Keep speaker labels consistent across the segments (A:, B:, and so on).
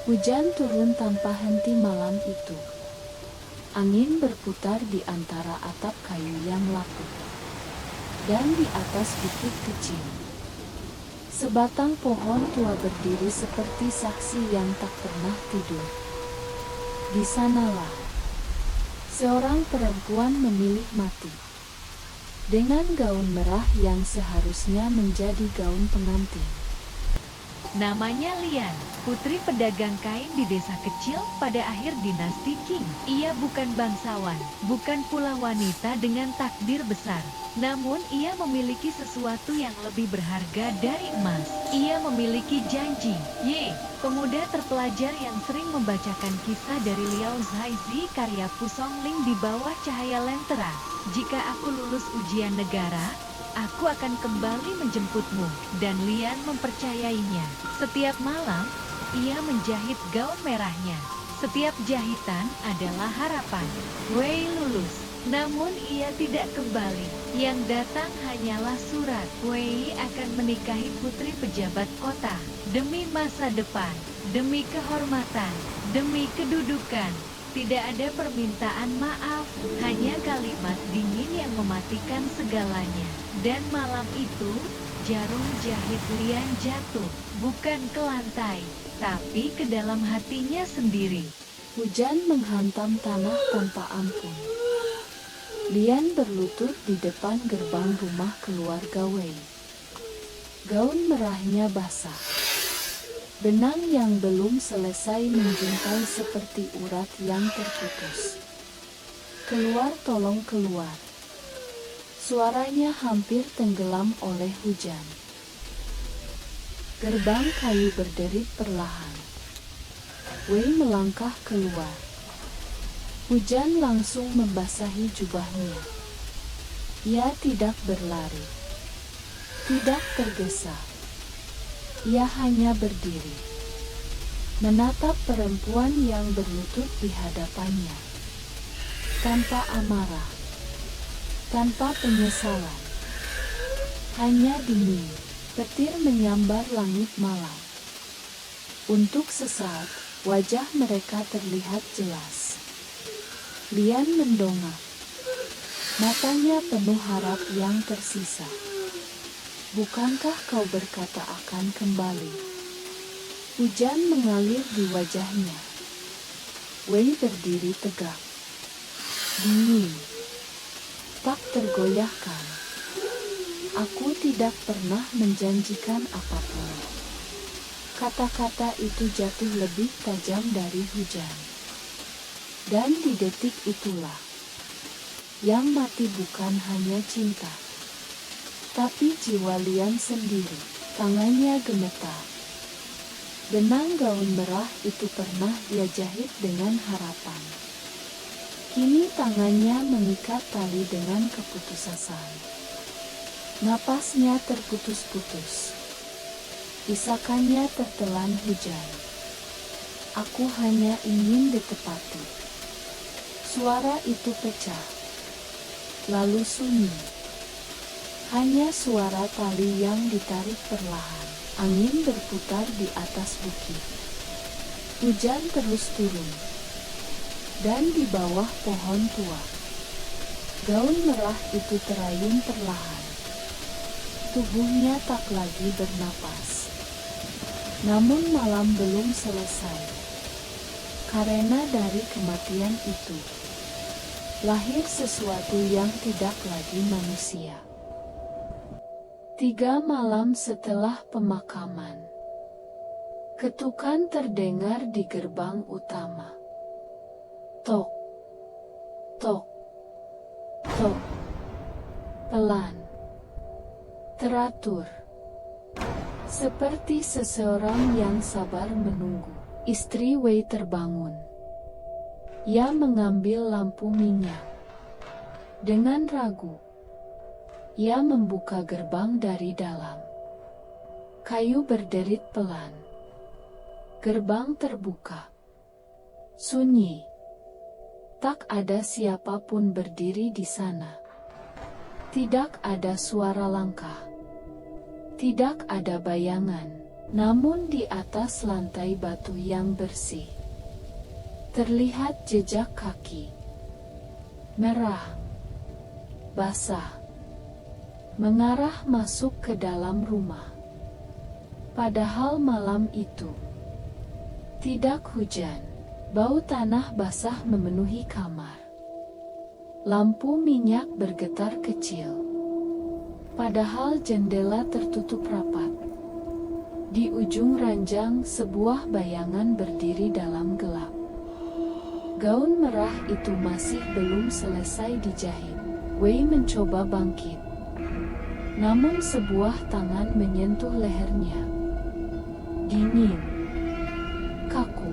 A: Hujan turun tanpa henti malam itu. Angin berputar di antara atap kayu yang lapuk. Dan di atas bukit kecil, sebatang pohon tua berdiri seperti saksi yang tak pernah tidur. Di sanalah seorang perempuan memilih mati. Dengan gaun merah yang seharusnya menjadi gaun pengantin.
B: Namanya Lian, putri pedagang kain di desa kecil pada akhir dinasti Qing. Ia bukan bangsawan, bukan pula wanita dengan takdir besar. Namun ia memiliki sesuatu yang lebih berharga dari emas. Ia memiliki janji. Pemuda terpelajar yang sering membacakan kisah dari Liao Zaizi karya Fu Songling di bawah cahaya lentera. Jika aku lulus ujian negara, aku akan kembali menjemputmu. Dan Lian mempercayainya. Setiap malam, ia menjahit gaun merahnya. Setiap jahitan adalah harapan. Wei lulus, namun ia tidak kembali. Yang datang hanyalah surat. Wei akan menikahi putri pejabat kota. Demi masa depan, demi kehormatan, demi kedudukan. Tidak ada permintaan maaf, hanya kalimat dingin yang mematikan segalanya. Dan malam itu, jarum jahit Lian jatuh, bukan ke lantai, tapi ke dalam hatinya sendiri.
A: Hujan menghantam tanah tanpa ampun. Lian berlutut di depan gerbang rumah keluarga Wei. Gaun merahnya basah. Benang yang belum selesai menjuntai seperti urat yang terputus. Keluar, tolong keluar. Suaranya hampir tenggelam oleh hujan. Gerbang kayu berderit perlahan. Wei melangkah keluar. Hujan langsung membasahi jubahnya. Ia tidak berlari, tidak tergesa. Ia hanya berdiri, menatap perempuan yang berlutut di hadapannya. Tanpa amarah, tanpa penyesalan. Hanya dingin, petir menyambar langit malam. Untuk sesaat, wajah mereka terlihat jelas. Lian mendongak. Matanya penuh harap yang tersisa. Bukankah kau berkata akan kembali? Hujan mengalir di wajahnya. Wei berdiri tegak. Dingin. Tak tergoyahkan. Aku tidak pernah menjanjikan apapun. Kata-kata itu jatuh lebih tajam dari hujan. Dan di detik itulah, yang mati bukan hanya cinta, tapi jiwa Lian sendiri. Tangannya gemetar. Benang gaun merah itu pernah dia jahit dengan harapan. Kini tangannya mengikat tali dengan keputusasaan. Napasnya terputus-putus. Isakannya tertelan hujan. Aku hanya ingin ditepati. Suara itu pecah. Lalu sunyi. Hanya suara tali yang ditarik perlahan. Angin berputar di atas bukit. Hujan terus turun. Dan di bawah pohon tua, gaun merah itu terayun perlahan. Tubuhnya tak lagi bernapas. Namun malam belum selesai. Karena dari kematian itu, lahir sesuatu yang tidak lagi manusia. 3 malam setelah pemakaman, ketukan terdengar di gerbang utama. Tok, tok, tok. Pelan, teratur. Seperti seseorang yang sabar menunggu. Istri Wei terbangun. Ia mengambil lampu minyak. Dengan ragu, ia membuka gerbang dari dalam. Kayu berderit pelan. Gerbang terbuka. Sunyi. Tak ada siapapun berdiri di sana. Tidak ada suara langkah. Tidak ada bayangan. Namun di atas lantai batu yang bersih, terlihat jejak kaki merah, basah, mengarah masuk ke dalam rumah. Padahal malam itu tidak hujan. Bau tanah basah memenuhi kamar. Lampu minyak bergetar kecil. Padahal jendela tertutup rapat. Di ujung ranjang sebuah bayangan berdiri dalam gelap. Gaun merah itu masih belum selesai dijahit. Wei mencoba bangkit. Namun sebuah tangan menyentuh lehernya. Dingin, kaku,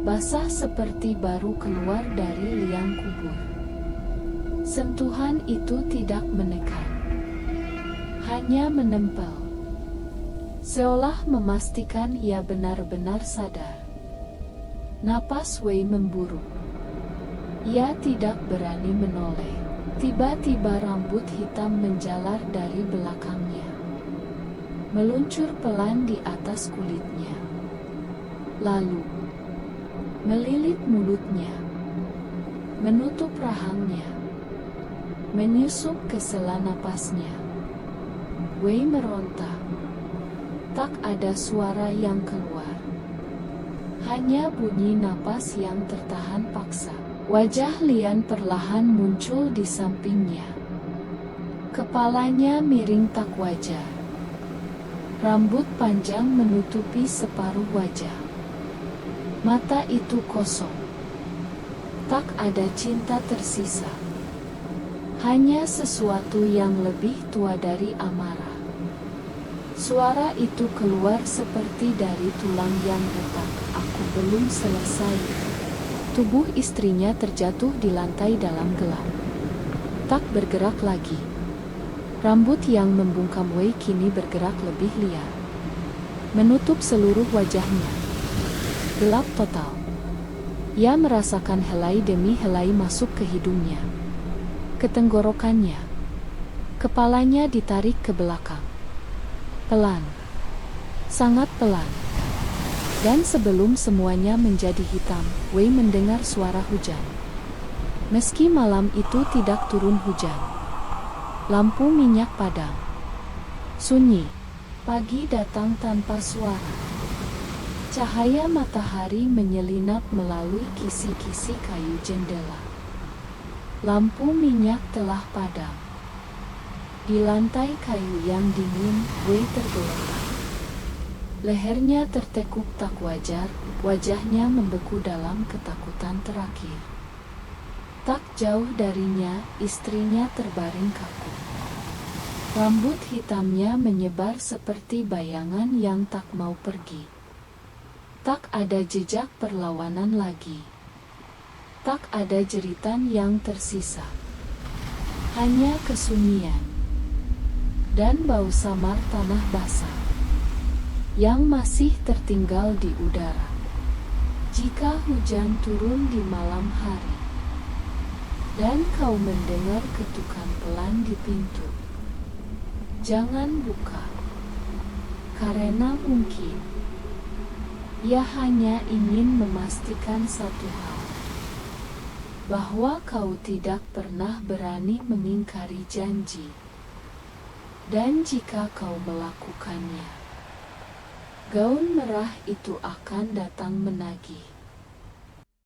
A: basah seperti baru keluar dari liang kubur. Sentuhan itu tidak menekan, hanya menempel, seolah memastikan ia benar-benar sadar. Napas Wei memburuk. Ia tidak berani menoleh. Tiba-tiba rambut hitam menjalar dari belakangnya, meluncur pelan di atas kulitnya. Lalu melilit mulutnya, menutup rahangnya, menyusup ke sela napasnya. Wei meronta. Tak ada suara yang keluar. Hanya bunyi napas yang tertahan paksa. Wajah Lian perlahan muncul di sampingnya. Kepalanya miring tak wajar. Rambut panjang menutupi separuh wajah. Mata itu kosong. Tak ada cinta tersisa. Hanya sesuatu yang lebih tua dari amarah. Suara itu keluar seperti dari tulang yang retak. Aku belum selesai. Tubuh istrinya terjatuh di lantai dalam gelap. Tak bergerak lagi. Rambut yang membungkam Wei kini bergerak lebih liar, menutup seluruh wajahnya. Gelap total. Ia merasakan helai demi helai masuk ke hidungnya, ke tenggorokannya. Kepalanya ditarik ke belakang. Pelan. Sangat pelan. Dan sebelum semuanya menjadi hitam, Wei mendengar suara hujan. Meski malam itu tidak turun hujan. Lampu minyak padam. Sunyi. Pagi datang tanpa suara. Cahaya matahari menyelinap melalui kisi-kisi kayu jendela. Lampu minyak telah padam. Di lantai kayu yang dingin, Wei tergeletak. Lehernya tertekuk tak wajar, wajahnya membeku dalam ketakutan terakhir. Tak jauh darinya, istrinya terbaring kaku. Rambut hitamnya menyebar seperti bayangan yang tak mau pergi. Tak ada jejak perlawanan lagi. Tak ada jeritan yang tersisa. Hanya kesunyian dan bau samar tanah basah yang masih tertinggal di udara. Jika hujan turun di malam hari dan kau mendengar ketukan pelan di pintu, jangan buka, karena mungkin ia hanya ingin memastikan satu hal, bahwa kau tidak pernah berani mengingkari janji. Dan jika kau melakukannya, gaun merah itu akan datang menagih.